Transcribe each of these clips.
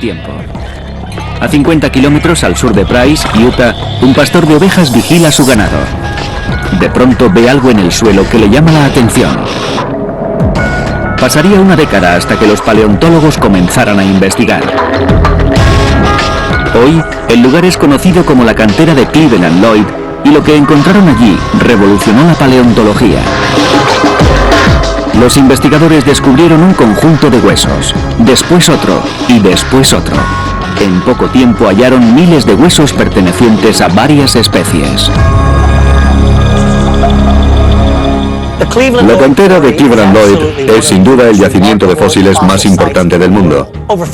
tiempo. A 50 kilómetros al sur de Price, Utah, un pastor de ovejas vigila su ganado. De pronto ve algo en el suelo que le llama la atención. Pasaría una década hasta que los paleontólogos comenzaran a investigar. Hoy, el lugar es conocido como la cantera de Cleveland Lloyd, y lo que encontraron allí revolucionó la paleontología. Los investigadores descubrieron un conjunto de huesos, después otro y después otro. En poco tiempo hallaron miles de huesos pertenecientes a varias especies. La cantera de Cleveland Lloyd es sin duda el yacimiento de fósiles más importante del mundo.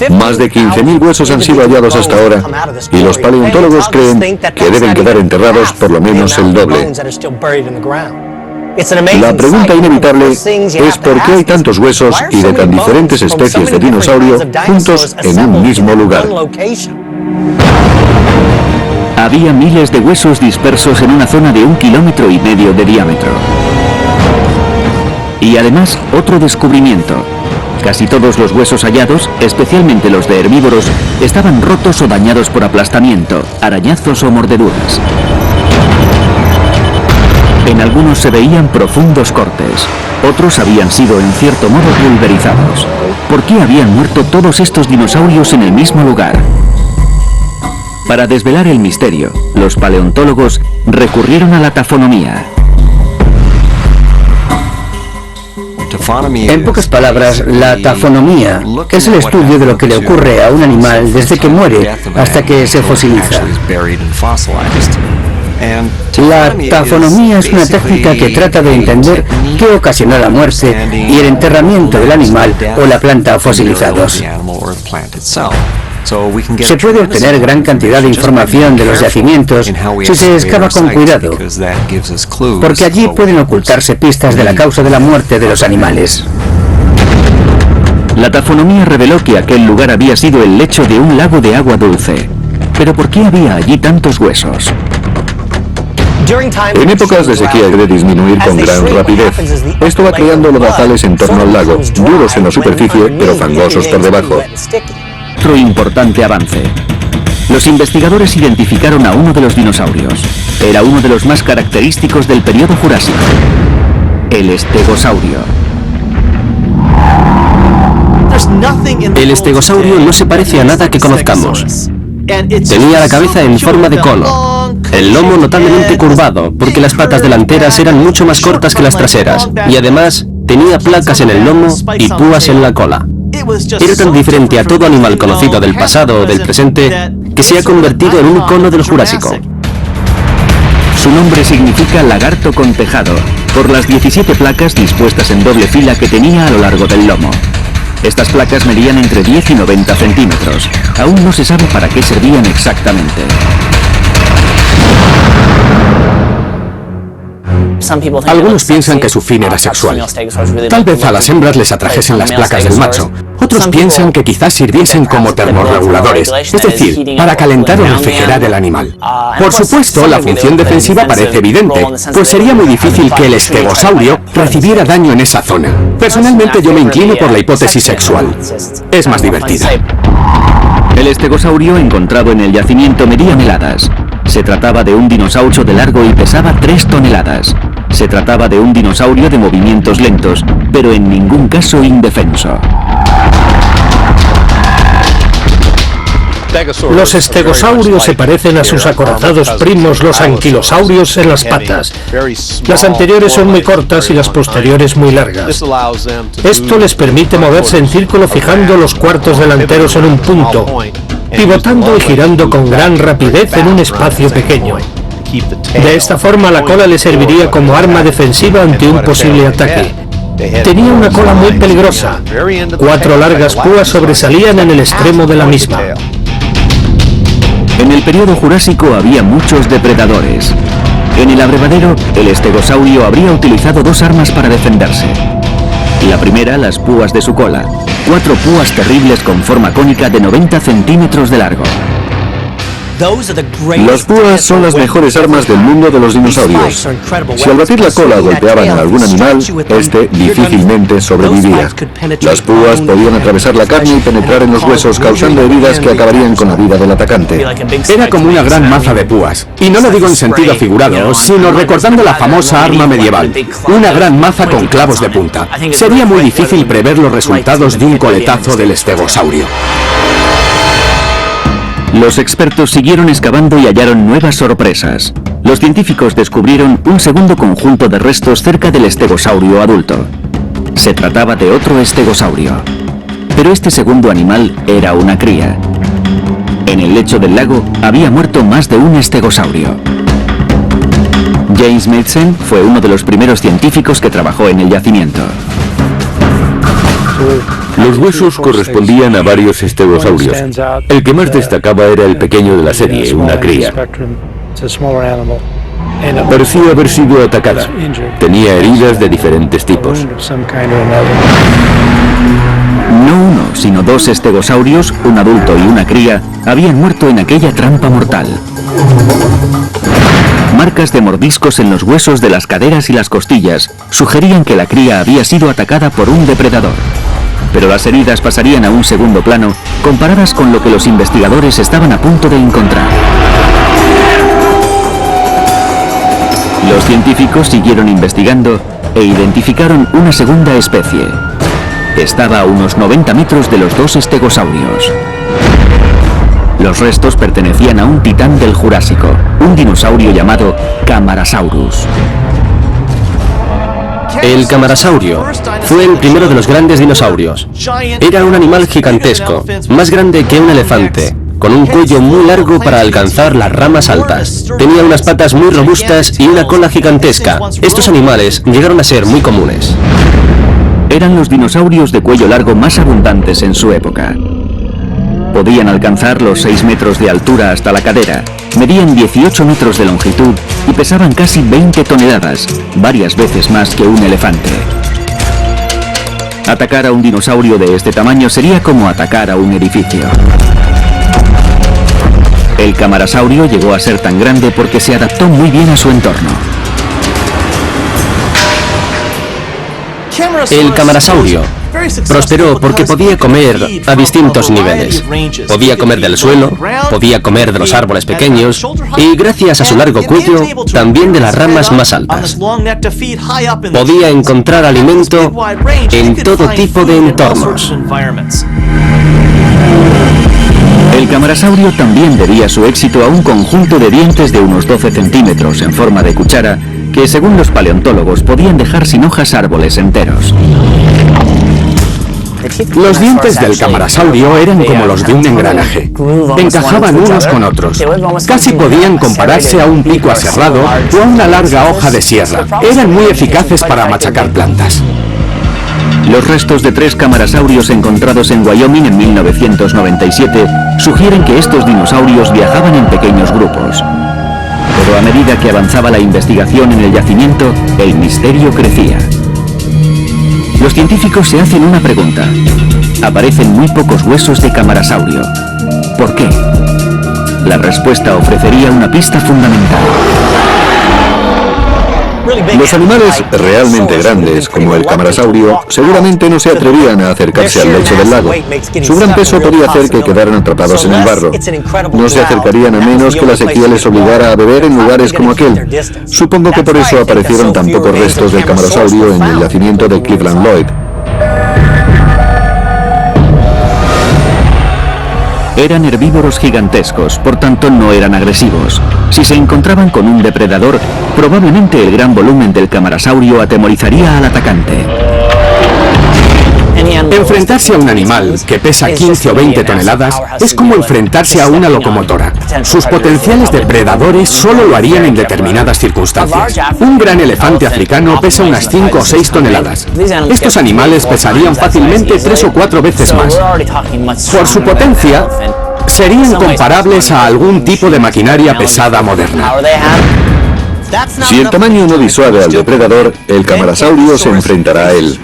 Más de 15.000 huesos han sido hallados hasta ahora y los paleontólogos creen que deben quedar enterrados por lo menos el doble. La pregunta inevitable es por qué hay tantos huesos y de tan diferentes especies de dinosaurio juntos en un mismo lugar. Había miles de huesos dispersos en una zona de 1,5 kilómetros de diámetro. Y además, otro descubrimiento. Casi todos los huesos hallados, especialmente los de herbívoros, estaban rotos o dañados por aplastamiento, arañazos o mordeduras. En algunos se veían profundos cortes, otros habían sido en cierto modo pulverizados. ¿Por qué habían muerto todos estos dinosaurios en el mismo lugar? Para desvelar el misterio, los paleontólogos recurrieron a la tafonomía. En pocas palabras, la tafonomía es el estudio de lo que le ocurre a un animal desde que muere hasta que se fosiliza. La tafonomía es una técnica que trata de entender qué ocasionó la muerte y el enterramiento del animal o la planta fosilizados. Se puede obtener gran cantidad de información de los yacimientos si se excava con cuidado, porque allí pueden ocultarse pistas de la causa de la muerte de los animales. La tafonomía reveló que aquel lugar había sido el lecho de un lago de agua dulce. ¿Pero por qué había allí tantos huesos? En épocas de sequía debe disminuir con gran rapidez. Esto va creando lodazales en torno al lago, duros en la superficie, pero fangosos por debajo. Otro importante avance. Los investigadores identificaron a uno de los dinosaurios. Era uno de los más característicos del periodo Jurásico. El estegosaurio. El estegosaurio no se parece a nada que conozcamos. Tenía la cabeza en forma de cono, el lomo notablemente curvado, porque las patas delanteras eran mucho más cortas que las traseras, y además tenía placas en el lomo y púas en la cola. Era tan diferente a todo animal conocido del pasado o del presente que se ha convertido en un icono del Jurásico. Su nombre significa lagarto con tejado, por las 17 placas dispuestas en doble fila que tenía a lo largo del lomo. Estas placas medían entre 10 y 90 centímetros. Aún no se sabe para qué servían exactamente. Algunos piensan que su fin era sexual. Tal vez a las hembras les atrajesen las placas del macho. Otros piensan que quizás sirviesen como termorreguladores, es decir, para calentar o refrigerar el animal. Por supuesto, la función defensiva parece evidente, pues sería muy difícil que el estegosaurio recibiera daño en esa zona. Personalmente yo me inclino por la hipótesis sexual. Es más divertida. El estegosaurio encontrado en el yacimiento medía toneladas. Se trataba de un dinosaurio de largo y pesaba 3 toneladas. Se trataba de un dinosaurio de movimientos lentos, pero en ningún caso indefenso. Los estegosaurios se parecen a sus acorazados primos los anquilosaurios en las patas. Las anteriores son muy cortas y las posteriores muy largas. Esto les permite moverse en círculo fijando los cuartos delanteros en un punto, pivotando y girando con gran rapidez en un espacio pequeño. De esta forma la cola le serviría como arma defensiva ante un posible ataque. Tenía una cola muy peligrosa. 4 largas púas sobresalían en el extremo de la misma. En el periodo Jurásico había muchos depredadores. En el abrevadero, el estegosaurio habría utilizado 2 armas para defenderse. La primera, las púas de su cola. 4 púas terribles con forma cónica de 90 centímetros de largo. Las púas son las mejores armas del mundo de los dinosaurios. Si al batir la cola golpeaban a algún animal, este difícilmente sobrevivía. Las púas podían atravesar la carne y penetrar en los huesos, causando heridas que acabarían con la vida del atacante. Era como una gran maza de púas. Y no lo digo en sentido figurado, sino recordando la famosa arma medieval. Una gran maza con clavos de punta. Sería muy difícil prever los resultados de un coletazo del estegosaurio. Los expertos siguieron excavando y hallaron nuevas sorpresas. Los científicos descubrieron un segundo conjunto de restos cerca del estegosaurio adulto. Se trataba de otro estegosaurio. Pero este segundo animal era una cría. En el lecho del lago había muerto más de un estegosaurio. James Madsen fue uno de los primeros científicos que trabajó en el yacimiento. Los huesos correspondían a varios estegosaurios. El que más destacaba era el pequeño de la serie, una cría. Parecía haber sido atacada. Tenía heridas de diferentes tipos. No uno, sino dos estegosaurios, un adulto y una cría, habían muerto en aquella trampa mortal. Marcas de mordiscos en los huesos de las caderas y las costillas sugerían que la cría había sido atacada por un depredador. Pero las heridas pasarían a un segundo plano comparadas con lo que los investigadores estaban a punto de encontrar. Los científicos siguieron investigando e identificaron una segunda especie. Estaba a unos 90 metros de los dos estegosaurios. Los restos pertenecían a un titán del Jurásico, un dinosaurio llamado Camarasaurus. El camarasaurio fue el primero de los grandes dinosaurios. Era un animal gigantesco, más grande que un elefante, con un cuello muy largo para alcanzar las ramas altas. Tenía unas patas muy robustas y una cola gigantesca. Estos animales llegaron a ser muy comunes. Eran los dinosaurios de cuello largo más abundantes en su época. Podían alcanzar los 6 metros de altura hasta la cadera, medían 18 metros de longitud y pesaban casi 20 toneladas, varias veces más que un elefante. Atacar a un dinosaurio de este tamaño sería como atacar a un edificio. El camarasaurio llegó a ser tan grande porque se adaptó muy bien a su entorno. El camarasaurio prosperó porque podía comer a distintos niveles. Podía comer del suelo, podía comer de los árboles pequeños y, gracias a su largo cuello, también de las ramas más altas. Podía encontrar alimento en todo tipo de entornos. El camarasaurio también debía su éxito a un conjunto de dientes de unos 12 centímetros en forma de cuchara que, según los paleontólogos, podían dejar sin hojas árboles enteros. Los dientes del camarasaurio eran como los de un engranaje. Encajaban unos con otros. Casi podían compararse a un pico aserrado o a una larga hoja de sierra. Eran muy eficaces para machacar plantas. Los restos de 3 camarasaurios encontrados en Wyoming en 1997 sugieren que estos dinosaurios viajaban en pequeños grupos. Pero a medida que avanzaba la investigación en el yacimiento, el misterio crecía. Los científicos se hacen una pregunta. Aparecen muy pocos huesos de camarasaurio. ¿Por qué? La respuesta ofrecería una pista fundamental. Los animales realmente grandes, como el camarasaurio, seguramente no se atrevían a acercarse al lecho del lago. Su gran peso podía hacer que quedaran atrapados en el barro. No se acercarían a menos que la sequía les obligara a beber en lugares como aquel. Supongo que por eso aparecieron tan pocos restos del camarasaurio en el yacimiento de Cleveland Lloyd. Eran herbívoros gigantescos, por tanto no eran agresivos. Si se encontraban con un depredador, probablemente el gran volumen del camarasaurio atemorizaría al atacante. Enfrentarse a un animal que pesa 15 o 20 toneladas es como enfrentarse a una locomotora. Sus potenciales depredadores solo lo harían en determinadas circunstancias. Un gran elefante africano pesa unas 5 o 6 toneladas. Estos animales pesarían fácilmente 3 o 4 veces más. Por su potencia, serían comparables a algún tipo de maquinaria pesada moderna. Si el tamaño no disuade al depredador, el camarasaurio se enfrentará a él.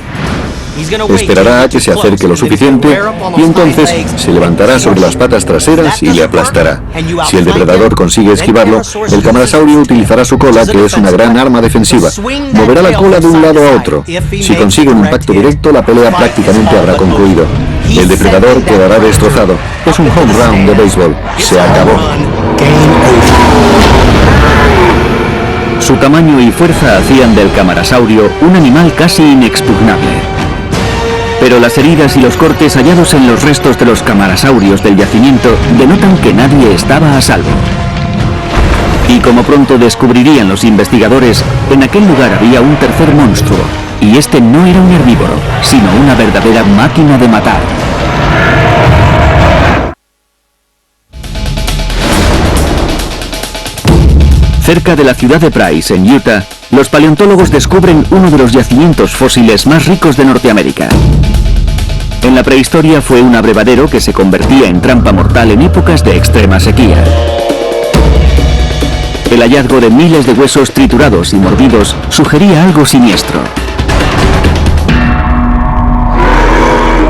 Esperará a que se acerque lo suficiente y entonces se levantará sobre las patas traseras y le aplastará. Si el depredador consigue esquivarlo, el camarasaurio utilizará su cola, que es una gran arma defensiva. Moverá la cola de un lado a otro. Si consigue un impacto directo, la pelea prácticamente habrá concluido. El depredador quedará destrozado. Es un home run de béisbol. Se acabó. Su tamaño y fuerza hacían del camarasaurio un animal casi inexpugnable. Pero las heridas y los cortes hallados en los restos de los camarasaurios del yacimiento denotan que nadie estaba a salvo. Y como pronto descubrirían los investigadores, en aquel lugar había un tercer monstruo, y este no era un herbívoro, sino una verdadera máquina de matar. Cerca de la ciudad de Price, en Utah, los paleontólogos descubren uno de los yacimientos fósiles más ricos de Norteamérica. En la prehistoria fue un abrevadero que se convertía en trampa mortal en épocas de extrema sequía. El hallazgo de miles de huesos triturados y mordidos sugería algo siniestro.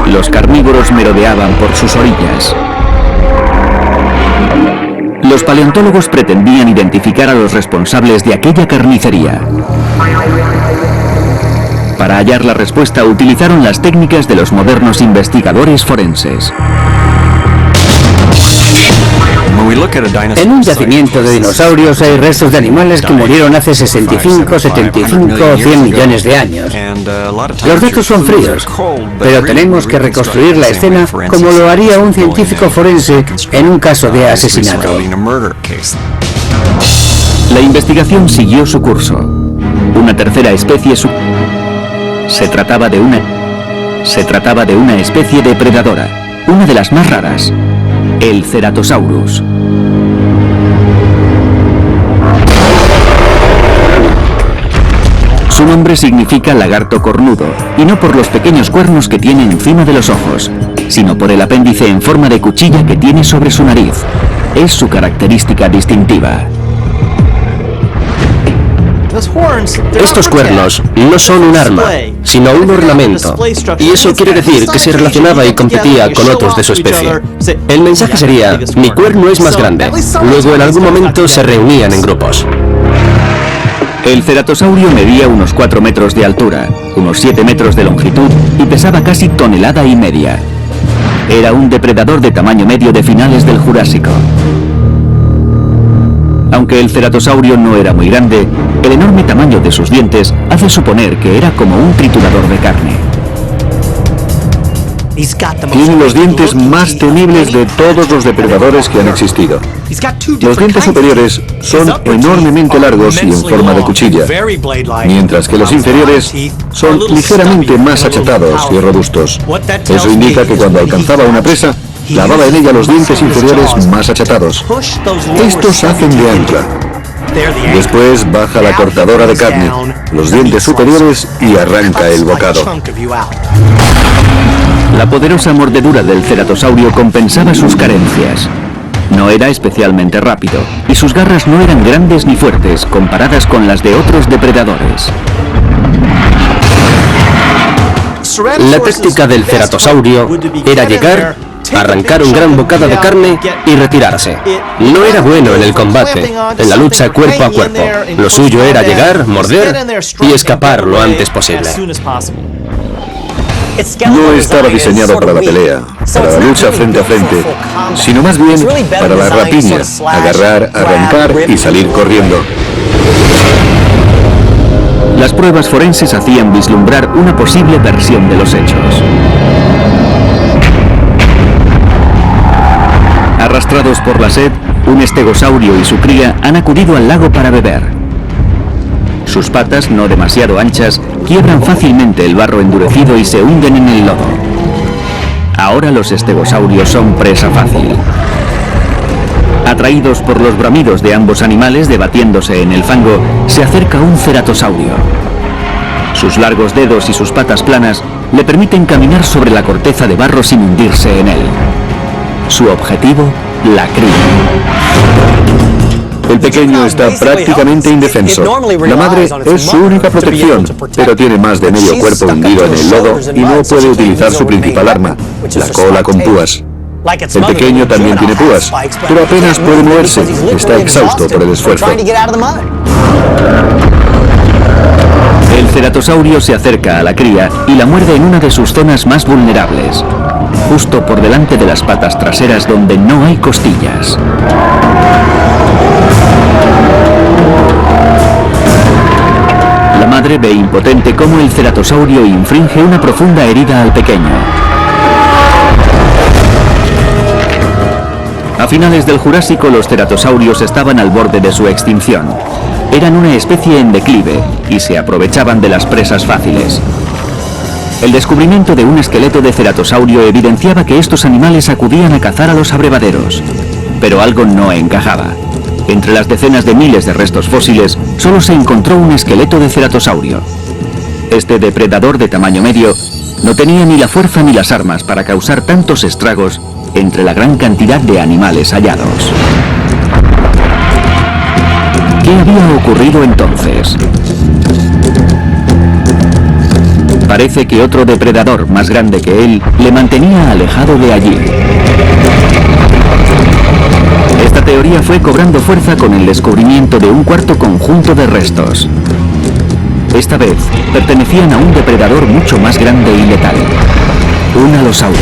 Los carnívoros merodeaban por sus orillas. Los paleontólogos pretendían identificar a los responsables de aquella carnicería. Para hallar la respuesta utilizaron las técnicas de los modernos investigadores forenses. En un yacimiento de dinosaurios hay restos de animales que murieron hace 65, 75 o 100 millones de años. Los datos son fríos, pero tenemos que reconstruir la escena como lo haría un científico forense en un caso de asesinato. La investigación siguió su curso. Una tercera especie se trataba de una especie depredadora, una de las más raras, el Ceratosaurus. Su nombre significa lagarto cornudo, y no por los pequeños cuernos que tiene encima de los ojos, sino por el apéndice en forma de cuchilla que tiene sobre su nariz. Es su característica distintiva. Estos cuernos no son un arma, sino un ornamento, y eso quiere decir que se relacionaba y competía con otros de su especie. El mensaje sería, mi cuerno es más grande. Luego en algún momento se reunían en grupos. El ceratosaurio medía unos 4 metros de altura, unos 7 metros de longitud y pesaba casi 1,5 toneladas. Era un depredador de tamaño medio de finales del Jurásico. Aunque el ceratosaurio no era muy grande, el enorme tamaño de sus dientes hace suponer que era como un triturador de carne. Tiene los dientes más temibles de todos los depredadores que han existido. Los dientes superiores son enormemente largos y en forma de cuchilla, mientras que los inferiores son ligeramente más achatados y robustos. Eso indica que cuando alcanzaba una presa, clavaba en ella los dientes inferiores más achatados. Estos hacen de ancla. Después baja la cortadora de carne, los dientes superiores y arranca el bocado. La poderosa mordedura del ceratosaurio compensaba sus carencias. No era especialmente rápido, y sus garras no eran grandes ni fuertes comparadas con las de otros depredadores. La táctica del ceratosaurio era llegar, arrancar un gran bocado de carne y retirarse. No era bueno en el combate, en la lucha cuerpo a cuerpo. Lo suyo era llegar, morder y escapar lo antes posible. No estaba diseñado para la pelea, para la lucha frente a frente, sino más bien para la rapiña, agarrar, arrancar y salir corriendo. Las pruebas forenses hacían vislumbrar una posible versión de los hechos. Arrastrados por la sed, un estegosaurio y su cría han acudido al lago para beber. Sus patas, no demasiado anchas, quiebran fácilmente el barro endurecido y se hunden en el lodo. Ahora los estegosaurios son presa fácil. Atraídos por los bramidos de ambos animales debatiéndose en el fango, se acerca un ceratosaurio. Sus largos dedos y sus patas planas le permiten caminar sobre la corteza de barro sin hundirse en él. Su objetivo, la cría. El pequeño está prácticamente indefenso. La madre es su única protección, pero tiene más de medio cuerpo hundido en el lodo y no puede utilizar su principal arma, la cola con púas. El pequeño también tiene púas, pero apenas puede moverse, está exhausto por el esfuerzo. El ceratosaurio se acerca a la cría y la muerde en una de sus zonas más vulnerables, justo por delante de las patas traseras donde no hay costillas. La madre ve impotente cómo el ceratosaurio infringe una profunda herida al pequeño. A finales del Jurásico, los ceratosaurios estaban al borde de su extinción. Eran una especie en declive y se aprovechaban de las presas fáciles. El descubrimiento de un esqueleto de ceratosaurio evidenciaba que estos animales acudían a cazar a los abrevaderos. Pero algo no encajaba. Entre las decenas de miles de restos fósiles, solo se encontró un esqueleto de ceratosaurio. Este depredador de tamaño medio no tenía ni la fuerza ni las armas para causar tantos estragos entre la gran cantidad de animales hallados. ¿Qué había ocurrido entonces? Parece que otro depredador más grande que él le mantenía alejado de allí. Esta teoría fue cobrando fuerza con el descubrimiento de un cuarto conjunto de restos. Esta vez pertenecían a un depredador mucho más grande y letal, un alosaurio.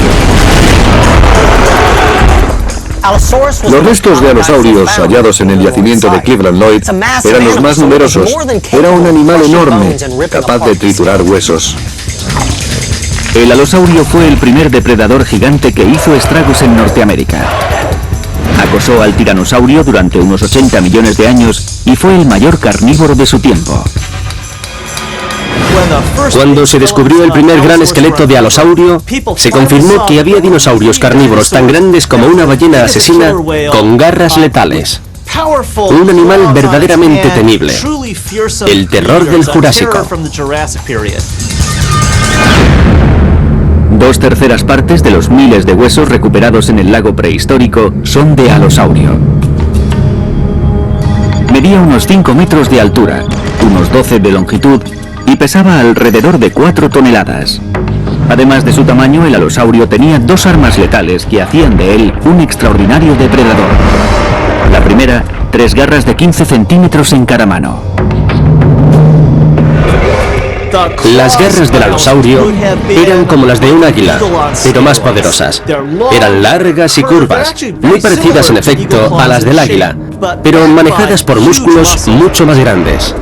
Los restos de alosaurios hallados en el yacimiento de Cleveland Lloyd eran los más numerosos. Era un animal enorme, capaz de triturar huesos. El alosaurio fue el primer depredador gigante que hizo estragos en Norteamérica. Acosó al tiranosaurio durante unos 80 millones de años y fue el mayor carnívoro de su tiempo. Cuando se descubrió el primer gran esqueleto de alosaurio, se confirmó que había dinosaurios carnívoros tan grandes como una ballena asesina con garras letales. Un animal verdaderamente temible. El terror del Jurásico. 2/3 partes de los miles de huesos recuperados en el lago prehistórico son de alosaurio. Medía unos 5 metros de altura, unos 12 de longitud y pesaba alrededor de 4 toneladas. Además de su tamaño, el alosaurio tenía 2 armas letales que hacían de él un extraordinario depredador. La primera, 3 garras de 15 centímetros en cada mano. Las garras del alosaurio eran como las de un águila, pero más poderosas. Eran largas y curvas, muy parecidas en efecto a las del águila, pero manejadas por músculos mucho más grandes.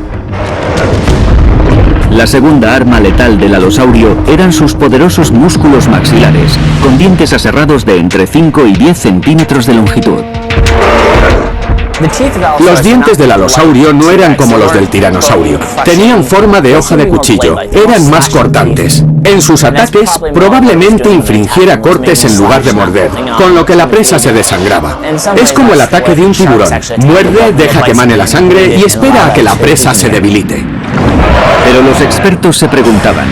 La segunda arma letal del alosaurio eran sus poderosos músculos maxilares, con dientes aserrados de entre 5 y 10 centímetros de longitud. Los dientes del alosaurio no eran como los del tiranosaurio. Tenían forma de hoja de cuchillo, eran más cortantes. En sus ataques probablemente infringiera cortes en lugar de morder, con lo que la presa se desangraba. Es como el ataque de un tiburón. Muerde, deja que emane la sangre y espera a que la presa se debilite. Pero los expertos se preguntaban,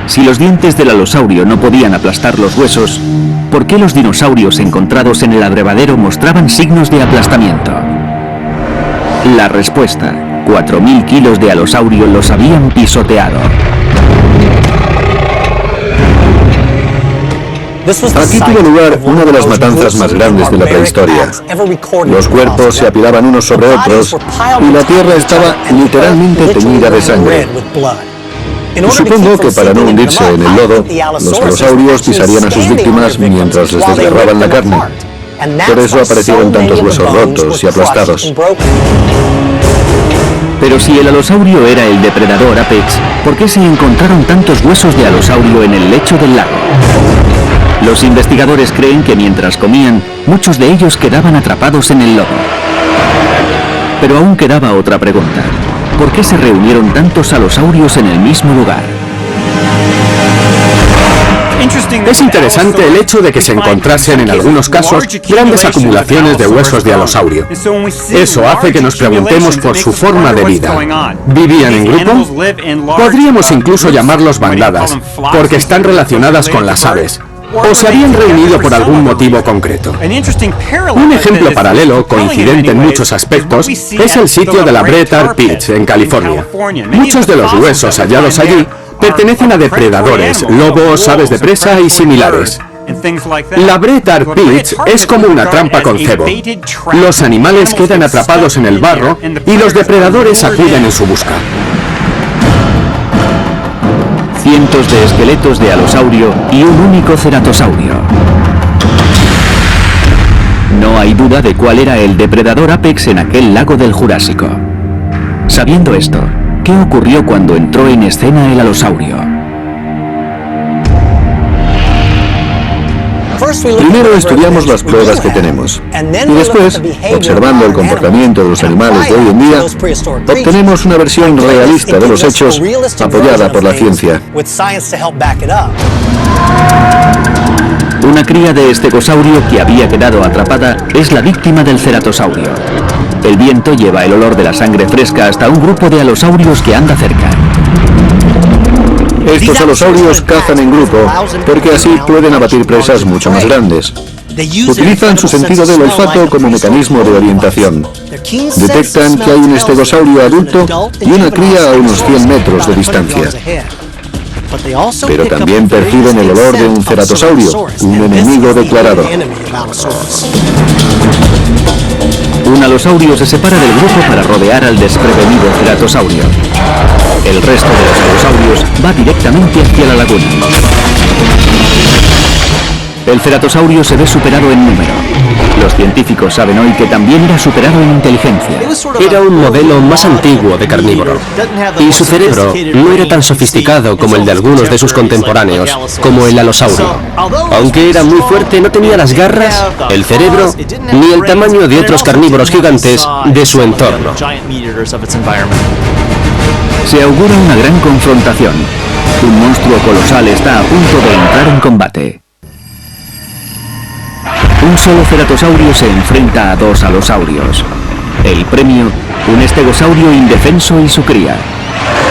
si los dientes del alosaurio no podían aplastar los huesos, ¿por qué los dinosaurios encontrados en el abrevadero mostraban signos de aplastamiento? La respuesta, 4.000 kilos de alosaurio los habían pisoteado. Aquí tuvo lugar una de las matanzas más grandes de la prehistoria. Los cuerpos se apilaban unos sobre otros y la tierra estaba literalmente teñida de sangre. Supongo que para no hundirse en el lodo, los alosaurios pisarían a sus víctimas mientras les desgarraban la carne. Por eso aparecieron tantos huesos rotos y aplastados. Pero si el alosaurio era el depredador apex, ¿por qué se encontraron tantos huesos de alosaurio en el lecho del lago? Los investigadores creen que mientras comían, muchos de ellos quedaban atrapados en el lodo. Pero aún quedaba otra pregunta. ¿Por qué se reunieron tantos alosaurios en el mismo lugar? Es interesante el hecho de que se encontrasen en algunos casos grandes acumulaciones de huesos de alosaurio. Eso hace que nos preguntemos por su forma de vida. ¿Vivían en grupo? Podríamos incluso llamarlos bandadas, porque están relacionadas con las aves. o se habían reunido por algún motivo concreto. Un ejemplo paralelo, coincidente en muchos aspectos, es el sitio de la Bret Harte Pit, en California. Muchos de los huesos hallados allí pertenecen a depredadores, lobos, aves de presa y similares. La Bret Harte Pit es como una trampa con cebo. Los animales quedan atrapados en el barro y los depredadores acuden en su busca. Cientos de esqueletos de alosaurio y un único ceratosaurio. No hay duda de cuál era el depredador apex en aquel lago del Jurásico. Sabiendo esto, ¿qué ocurrió cuando entró en escena el alosaurio? Primero estudiamos las pruebas que tenemos y después, observando el comportamiento de los animales de hoy en día, obtenemos una versión realista de los hechos apoyada por la ciencia. Una cría de estegosaurio que había quedado atrapada es la víctima del ceratosaurio. El viento lleva el olor de la sangre fresca hasta un grupo de alosaurios que anda cerca. Estos alosaurios cazan en grupo porque así pueden abatir presas mucho más grandes. Utilizan su sentido del olfato como mecanismo de orientación. Detectan que hay un estegosaurio adulto y una cría a unos 100 metros de distancia. Pero también perciben el olor de un ceratosaurio, un enemigo declarado. Un alosaurio se separa del grupo para rodear al desprevenido ceratosaurio. El resto de los alosaurios va directamente hacia la laguna. El ceratosaurio se ve superado en número. Los científicos saben hoy que también era superado en inteligencia. Era un modelo más antiguo de carnívoro, y su cerebro no era tan sofisticado como el de algunos de sus contemporáneos, como el alosaurio. Aunque era muy fuerte, no tenía las garras, el cerebro, ni el tamaño de otros carnívoros gigantes de su entorno. Se augura una gran confrontación. Un monstruo colosal está a punto de entrar en combate. Un solo ceratosaurio se enfrenta a dos alosaurios. El premio, un estegosaurio indefenso y su cría.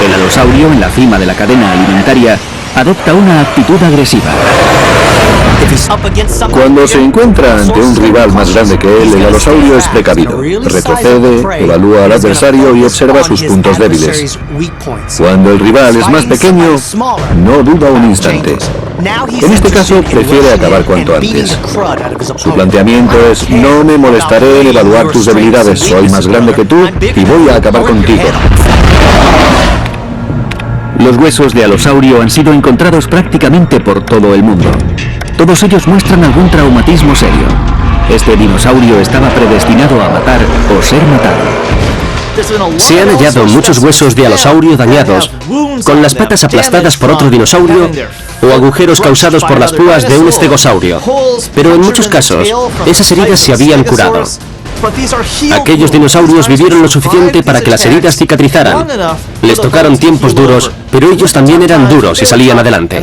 El alosaurio, en la cima de la cadena alimentaria, adopta una actitud agresiva. Cuando se encuentra ante un rival más grande que él, el alosaurio es precavido. Retrocede, evalúa al adversario y observa sus puntos débiles. Cuando el rival es más pequeño, no duda un instante. En este caso, prefiere acabar cuanto antes. Su planteamiento es: no me molestaré en evaluar tus debilidades, soy más grande que tú y voy a acabar contigo. Los huesos de alosaurio han sido encontrados prácticamente por todo el mundo. Todos ellos muestran algún traumatismo serio. Este dinosaurio estaba predestinado a matar o ser matado. Se han hallado muchos huesos de alosaurio dañados, con las patas aplastadas por otro dinosaurio o agujeros causados por las púas de un estegosaurio. Pero en muchos casos, esas heridas se habían curado. Aquellos dinosaurios vivieron lo suficiente para que las heridas cicatrizaran. Les tocaron tiempos duros, pero ellos también eran duros y salían adelante.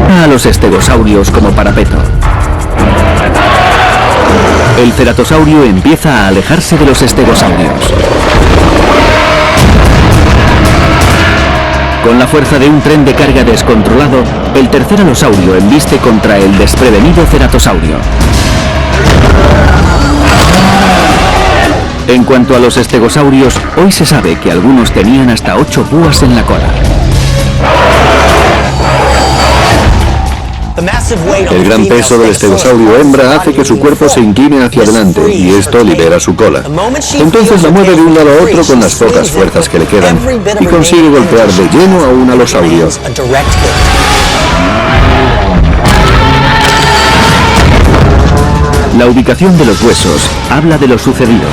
A los estegosaurios como parapeto. El ceratosaurio empieza a alejarse de los estegosaurios. Con la fuerza de un tren de carga descontrolado, el tercer alosaurio embiste contra el desprevenido ceratosaurio. En cuanto a los estegosaurios, hoy se sabe que algunos tenían hasta 8 púas en la cola. El gran peso del estegosaurio hembra hace que su cuerpo se incline hacia adelante y esto libera su cola. Entonces la mueve de un lado a otro con las pocas fuerzas que le quedan y consigue golpear de lleno a un alosaurio. La ubicación de los huesos habla de lo sucedido.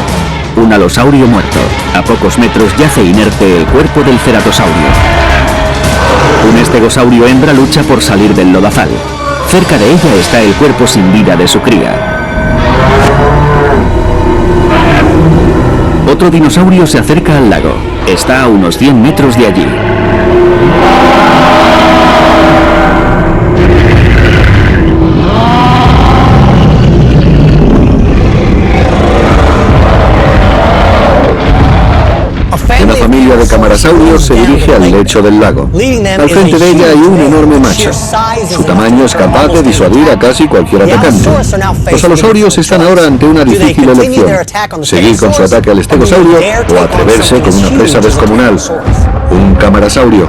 Un alosaurio muerto. A pocos metros yace inerte el cuerpo del ceratosaurio. Un estegosaurio hembra lucha por salir del lodazal. Cerca de ella está el cuerpo sin vida de su cría. Otro dinosaurio se acerca al lago. Está a unos 100 metros de allí. patrulla de camarasaurios se dirige al lecho del lago. Al frente de ella hay un enorme macho. Su tamaño es capaz de disuadir a casi cualquier atacante. Los alosaurios están ahora ante una difícil elección: seguir con su ataque al estegosaurio o atreverse con una presa descomunal, un camarasaurio.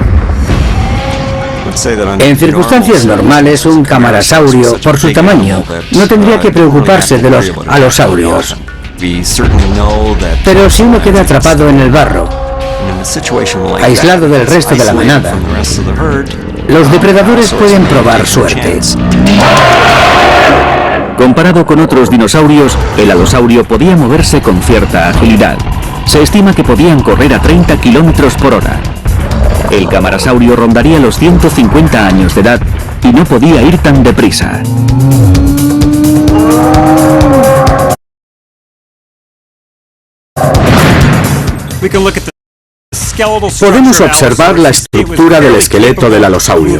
En circunstancias normales, un camarasaurio, por su tamaño, no tendría que preocuparse de los alosaurios. Pero si uno queda atrapado en el barro, aislado del resto de la manada, los depredadores pueden probar suerte. Comparado con otros dinosaurios, el alosaurio podía moverse con cierta agilidad. Se estima que podían correr a 30 kilómetros por hora. El camarasaurio rondaría los 150 años de edad y no podía ir tan deprisa. Podemos observar la estructura del esqueleto del alosaurio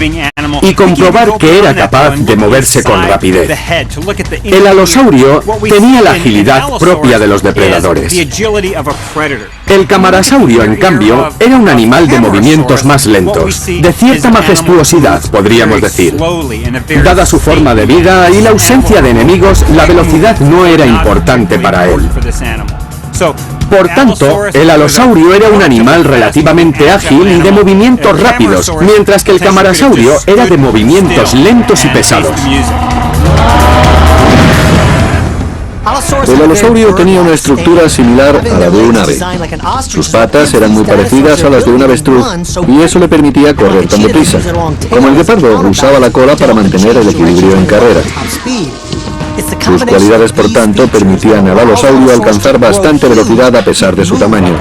y comprobar que era capaz de moverse con rapidez. El alosaurio tenía la agilidad propia de los depredadores. El camarasaurio, en cambio, era un animal de movimientos más lentos, de cierta majestuosidad, podríamos decir. Dada su forma de vida y la ausencia de enemigos, la velocidad no era importante para él. Por tanto, el alosaurio era un animal relativamente ágil y de movimientos rápidos, mientras que el camarasaurio era de movimientos lentos y pesados. El alosaurio tenía una estructura similar a la de un ave. Sus patas eran muy parecidas a las de un avestruz y eso le permitía correr tan deprisa. Como el guepardo, usaba la cola para mantener el equilibrio en carrera. Sus cualidades, por tanto, permitían al alosaurio alcanzar bastante velocidad a pesar de su tamaño.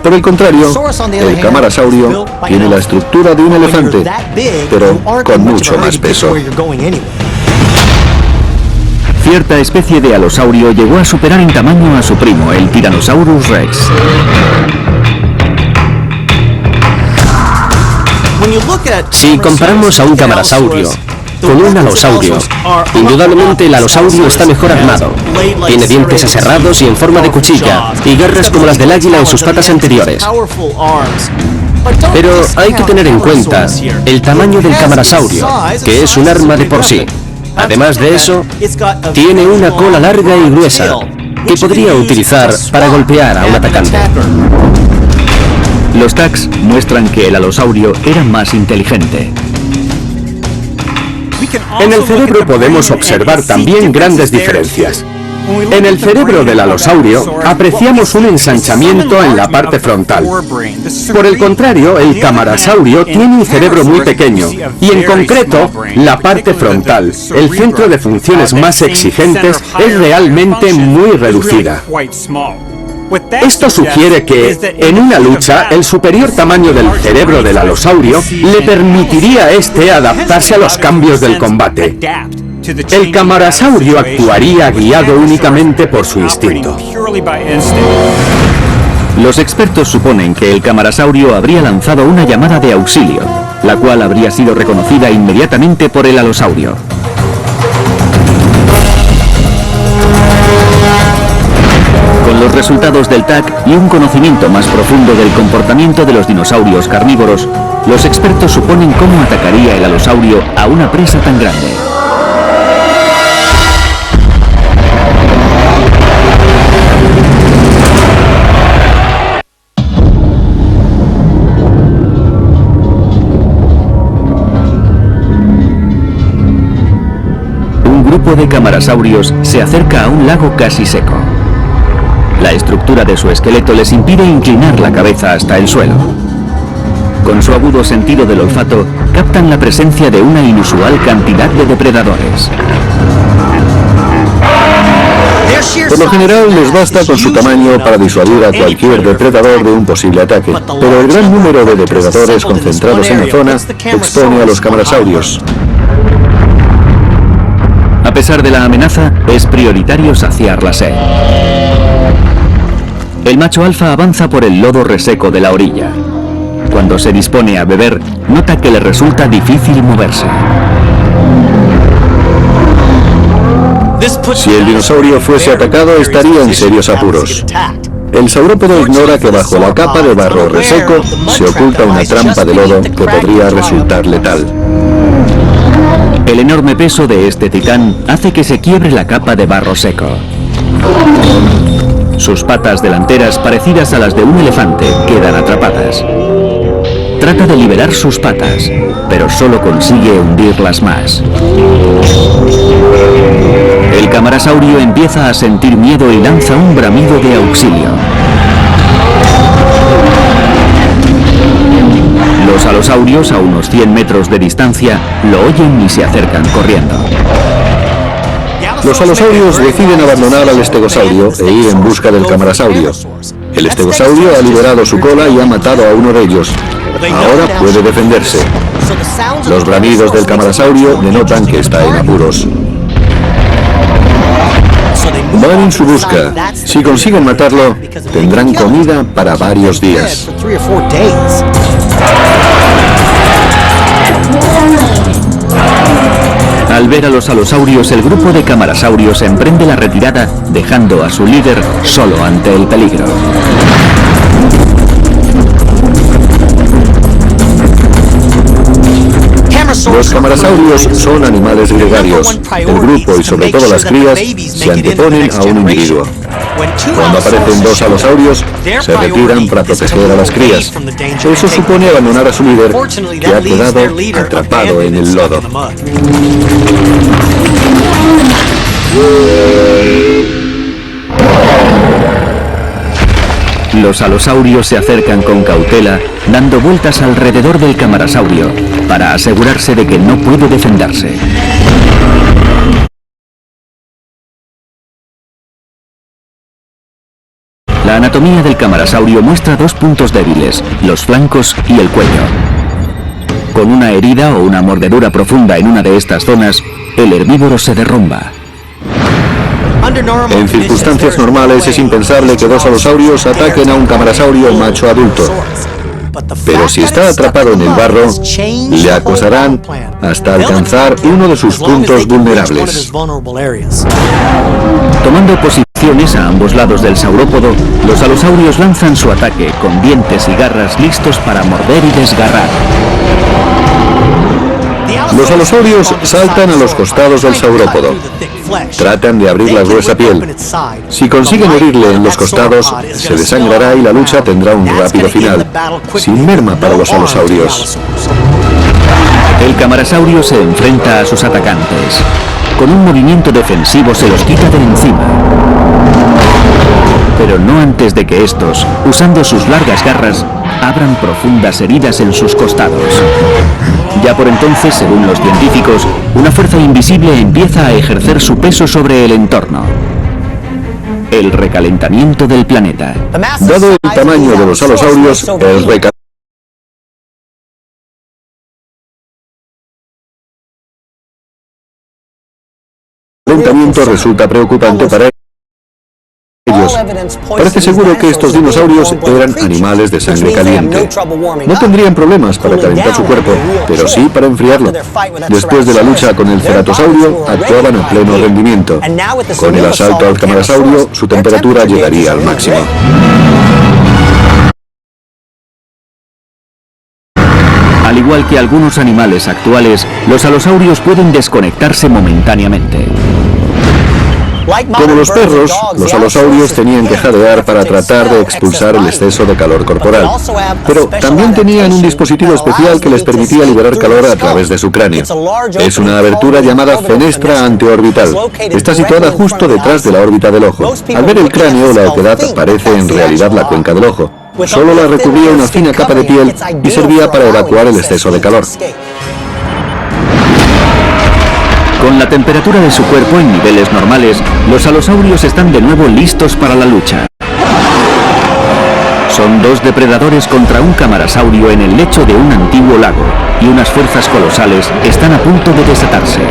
Por el contrario, el camarasaurio tiene la estructura de un elefante, pero con mucho más peso. Cierta especie de alosaurio llegó a superar en tamaño a su primo, el Tyrannosaurus Rex. Si comparamos a un camarasaurio con un alosaurio, indudablemente el alosaurio está mejor armado. Tiene dientes aserrados y en forma de cuchilla, y garras como las del águila en sus patas anteriores. Pero hay que tener en cuenta el tamaño del camarasaurio, que es un arma de por sí. Además de eso, tiene una cola larga y gruesa, que podría utilizar para golpear a un atacante. Los tags muestran que el alosaurio era más inteligente. En el cerebro podemos observar también grandes diferencias. En el cerebro del alosaurio apreciamos un ensanchamiento en la parte frontal. Por el contrario, el camarasaurio tiene un cerebro muy pequeño y en concreto la parte frontal, el centro de funciones más exigentes, es realmente muy reducida. Esto sugiere que, en una lucha, el superior tamaño del cerebro del alosaurio le permitiría a este adaptarse a los cambios del combate. El camarasaurio actuaría guiado únicamente por su instinto. Los expertos suponen que el camarasaurio habría lanzado una llamada de auxilio, la cual habría sido reconocida inmediatamente por el alosaurio. Con los resultados del TAC y un conocimiento más profundo del comportamiento de los dinosaurios carnívoros, los expertos suponen cómo atacaría el alosaurio a una presa tan grande. Un grupo de camarasaurios se acerca a un lago casi seco. La estructura de su esqueleto les impide inclinar la cabeza hasta el suelo. Con su agudo sentido del olfato, captan la presencia de una inusual cantidad de depredadores. Por lo general les basta con su tamaño para disuadir a cualquier depredador de un posible ataque, pero el gran número de depredadores concentrados en la zona expone a los camarasaurios. A pesar de la amenaza, es prioritario saciar la sed. El macho alfa avanza por el lodo reseco de la orilla. Cuando se dispone a beber, nota que le resulta difícil moverse. Si el dinosaurio fuese atacado, estaría en serios apuros. El saurópodo ignora que bajo la capa de barro reseco se oculta una trampa de lodo que podría resultar letal. El enorme peso de este titán hace que se quiebre la capa de barro seco. Sus patas delanteras, parecidas a las de un elefante, quedan atrapadas. Trata de liberar sus patas, pero solo consigue hundirlas más. El camarasaurio empieza a sentir miedo y lanza un bramido de auxilio. Los alosaurios, a unos 100 metros de distancia, lo oyen y se acercan corriendo. Los alosaurios deciden abandonar al estegosaurio e ir en busca del camarasaurio. El estegosaurio ha liberado su cola y ha matado a uno de ellos. Ahora puede defenderse. Los bramidos del camarasaurio denotan que está en apuros. Van en su busca. Si consiguen matarlo, tendrán comida para varios días. Al ver a los alosaurios, el grupo de camarasaurios emprende la retirada, dejando a su líder solo ante el peligro. Los camarasaurios son animales gregarios. El grupo y sobre todo las crías se anteponen a un individuo. Cuando aparecen dos alosaurios, se retiran para proteger a las crías. Eso supone abandonar a su líder, que ha quedado atrapado en el lodo. Los alosaurios se acercan con cautela, dando vueltas alrededor del camarasaurio, para asegurarse de que no puede defenderse. La anatomía del camarasaurio muestra dos puntos débiles, los flancos y el cuello. Con una herida o una mordedura profunda en una de estas zonas, el herbívoro se derrumba. En circunstancias normales es impensable que dos alosaurios ataquen a un camarasaurio macho adulto. Pero si está atrapado en el barro, le acosarán hasta alcanzar uno de sus puntos vulnerables. Tomando posiciones a ambos lados del saurópodo, los alosaurios lanzan su ataque con dientes y garras listos para morder y desgarrar. Los alosaurios saltan a los costados del saurópodo. Tratan de abrir la gruesa piel. Si consiguen herirle en los costados, se desangrará y la lucha tendrá un rápido final, sin merma para los alosaurios. El camarasaurio se enfrenta a sus atacantes. Con un movimiento defensivo se los quita de encima. Pero no antes de que estos, usando sus largas garras, abran profundas heridas en sus costados. Ya por entonces, según los científicos, una fuerza invisible empieza a ejercer su peso sobre el entorno. El recalentamiento del planeta. Dado el tamaño de los alosaurios, el recalentamiento resulta preocupante para ellos. Parece seguro que estos dinosaurios eran animales de sangre caliente. No tendrían problemas para calentar su cuerpo, pero sí para enfriarlo. Después de la lucha con el ceratosaurio, actuaban a pleno rendimiento. Con el asalto al camarasaurio, su temperatura llegaría al máximo. Al igual que algunos animales actuales, los alosaurios pueden desconectarse momentáneamente. Como los perros, los alosaurios tenían que jadear para tratar de expulsar el exceso de calor corporal. Pero también tenían un dispositivo especial que les permitía liberar calor a través de su cráneo. Es una abertura llamada fenestra anteorbital. Está situada justo detrás de la órbita del ojo. Al ver el cráneo, la oquedad parece en realidad la cuenca del ojo. Solo la recubría una fina capa de piel y servía para evacuar el exceso de calor. Con la temperatura de su cuerpo en niveles normales, los alosaurios están de nuevo listos para la lucha. Son dos depredadores contra un camarasaurio en el lecho de un antiguo lago, y unas fuerzas colosales están a punto de desatarse.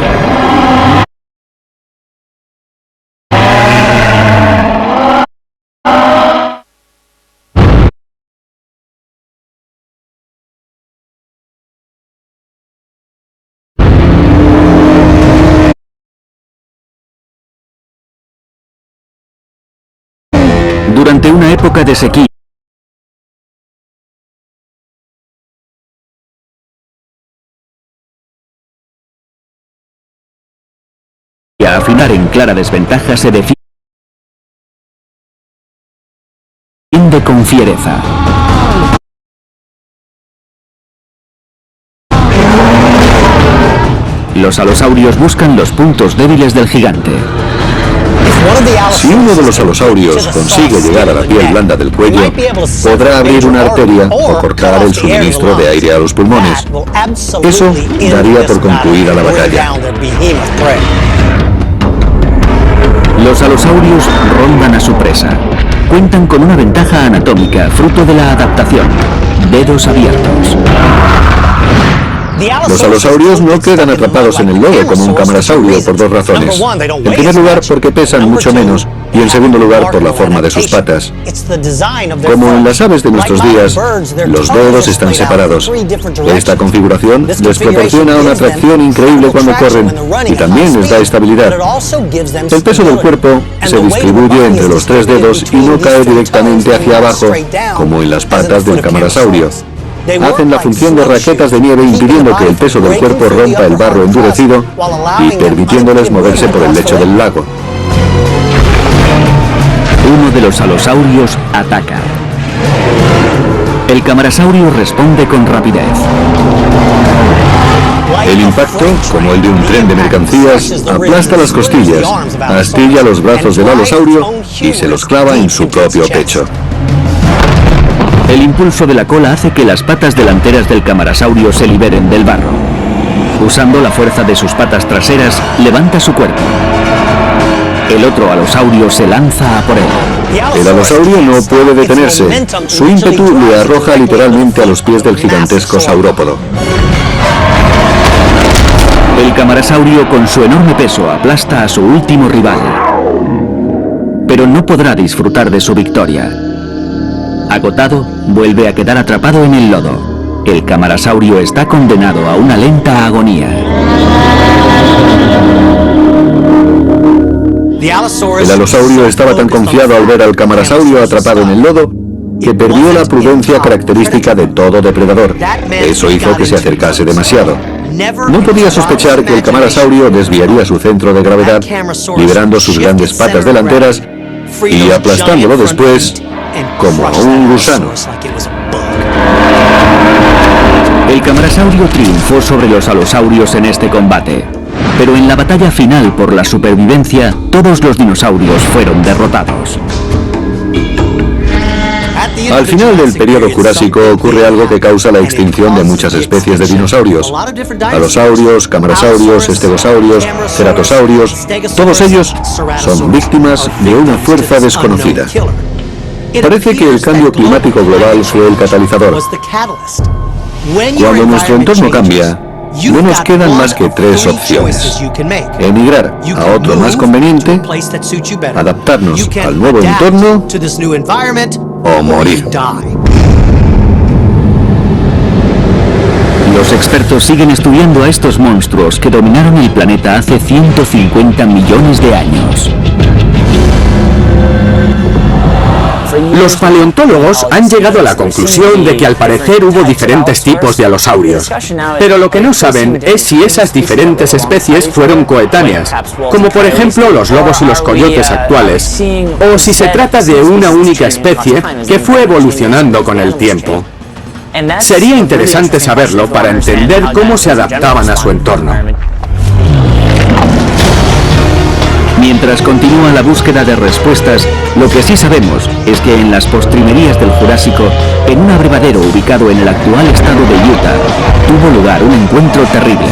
Durante una época de sequía, a afinar en clara desventaja se defiende con fiereza. Los alosaurios buscan los puntos débiles del gigante. Si uno de los alosaurios consigue llegar a la piel blanda del cuello, podrá abrir una arteria o cortar el suministro de aire a los pulmones. Eso daría por concluida la batalla. Los alosaurios rondan a su presa. Cuentan con una ventaja anatómica fruto de la adaptación: dedos abiertos. Los alosaurios no quedan atrapados en el lodo como un camarasaurio por dos razones. En primer lugar, porque pesan mucho menos, y en segundo lugar, por la forma de sus patas. Como en las aves de nuestros días, los dedos están separados. Esta configuración les proporciona una tracción increíble cuando corren y también les da estabilidad. El peso del cuerpo se distribuye entre los tres dedos y no cae directamente hacia abajo, como en las patas del camarasaurio. Hacen la función de raquetas de nieve, impidiendo que el peso del cuerpo rompa el barro endurecido y permitiéndoles moverse por el lecho del lago. Uno de los alosaurios ataca. El camarasaurio responde con rapidez. El impacto, como el de un tren de mercancías, aplasta las costillas, astilla los brazos del alosaurio y se los clava en su propio pecho. El impulso de la cola hace que las patas delanteras del camarasaurio se liberen del barro. Usando la fuerza de sus patas traseras, levanta su cuerpo. El otro alosaurio se lanza a por él. El alosaurio no puede detenerse. Su ímpetu le arroja literalmente a los pies del gigantesco saurópodo. El camarasaurio, con su enorme peso, aplasta a su último rival. Pero no podrá disfrutar de su victoria. Agotado, vuelve a quedar atrapado en el lodo. El camarasaurio está condenado a una lenta agonía. El alosaurio estaba tan confiado al ver al camarasaurio atrapado en el lodo que perdió la prudencia característica de todo depredador. Eso hizo que se acercase demasiado. No podía sospechar que el camarasaurio desviaría su centro de gravedad, liberando sus grandes patas delanteras y aplastándolo después como a un gusano. El camarasaurio triunfó sobre los alosaurios en este combate, pero en la batalla final por la supervivencia, todos los dinosaurios fueron derrotados. Al final del periodo Jurásico ocurre algo que causa la extinción de muchas especies de dinosaurios. Alosaurios, camarasaurios, estegosaurios, ceratosaurios, todos ellos son víctimas de una fuerza desconocida. Parece que el cambio climático global fue el catalizador. Cuando nuestro entorno cambia, no nos quedan más que tres opciones: emigrar a otro más conveniente, adaptarnos al nuevo entorno o morir. Los expertos siguen estudiando a estos monstruos que dominaron el planeta hace 150 millones de años. Los paleontólogos han llegado a la conclusión de que al parecer hubo diferentes tipos de alosaurios. Pero lo que no saben es si esas diferentes especies fueron coetáneas, como por ejemplo los lobos y los coyotes actuales, o si se trata de una única especie que fue evolucionando con el tiempo. Sería interesante saberlo para entender cómo se adaptaban a su entorno. Mientras continúa la búsqueda de respuestas, lo que sí sabemos es que en las postrimerías del Jurásico, en un abrevadero ubicado en el actual estado de Utah, tuvo lugar un encuentro terrible.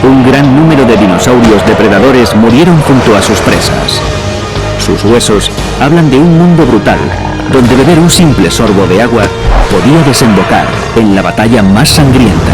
Un gran número de dinosaurios depredadores murieron junto a sus presas. Sus huesos hablan de un mundo brutal, donde beber un simple sorbo de agua podía desembocar en la batalla más sangrienta.